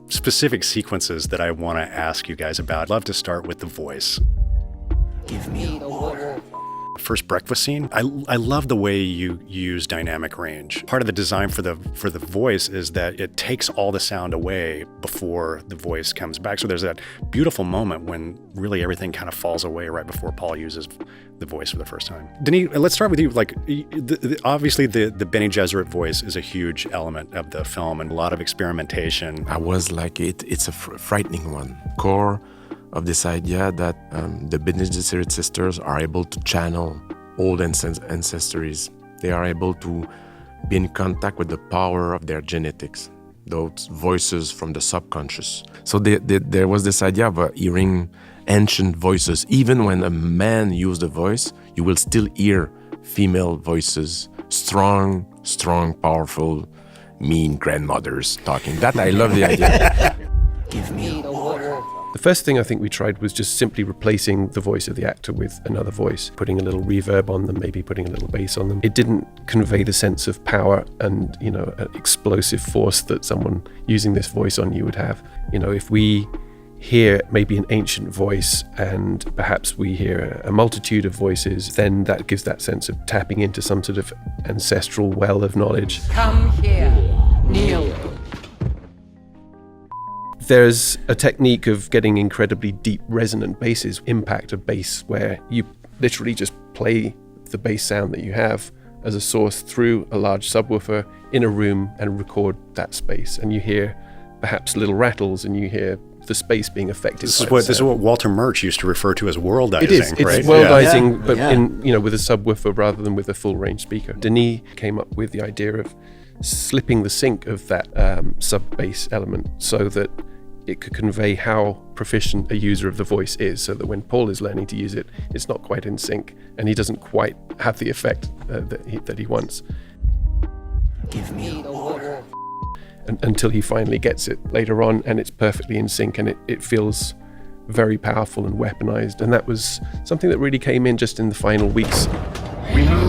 specific sequences that I want to ask you guys about. I'd love to start with the voice. Give me the water. First breakfast scene, I love the way you use dynamic range. Part of the design for the voice is that it takes all the sound away before the voice comes back. So there's that beautiful moment when really everything kind of falls away right before Paul uses the voice for the first time. Denis, let's start with you. Like, obviously the Bene Gesserit voice is a huge element of the film and a lot of experimentation. I was like, it's a frightening one. Core of this idea that the Bene Gesserit sisters are able to channel old ancestries. They are able to be in contact with the power of their genetics, those voices from the subconscious. So there was this idea of hearing ancient voices. Even when a man used a voice, you will still hear female voices, strong, powerful, mean grandmothers talking. That I love the idea. Give me the water. The first thing I think we tried was just simply replacing the voice of the actor with another voice, putting a little reverb on them, maybe putting a little bass on them. It didn't convey the sense of power and, an explosive force that someone using this voice on you would have. If we hear maybe an ancient voice and perhaps we hear a multitude of voices, then that gives that sense of tapping into some sort of ancestral well of knowledge. Come here. Kneel. There's a technique of getting incredibly deep resonant basses, impact a bass, where you literally just play the bass sound that you have as a source through a large subwoofer in a room and record that space. And you hear perhaps little rattles and you hear the space being affected. This is what Walter Murch used to refer to as worldizing. It is. It's right? worldizing, but with a subwoofer rather than with a full range speaker. Denis came up with the idea of slipping the sync of that sub bass element so that it could convey how proficient a user of the voice is, so that when Paul is learning to use it, it's not quite in sync and he doesn't quite have the effect that he wants. Give me the water. Until he finally gets it later on and it's perfectly in sync and it feels very powerful and weaponized. And that was something that really came in just in the final weeks. Remove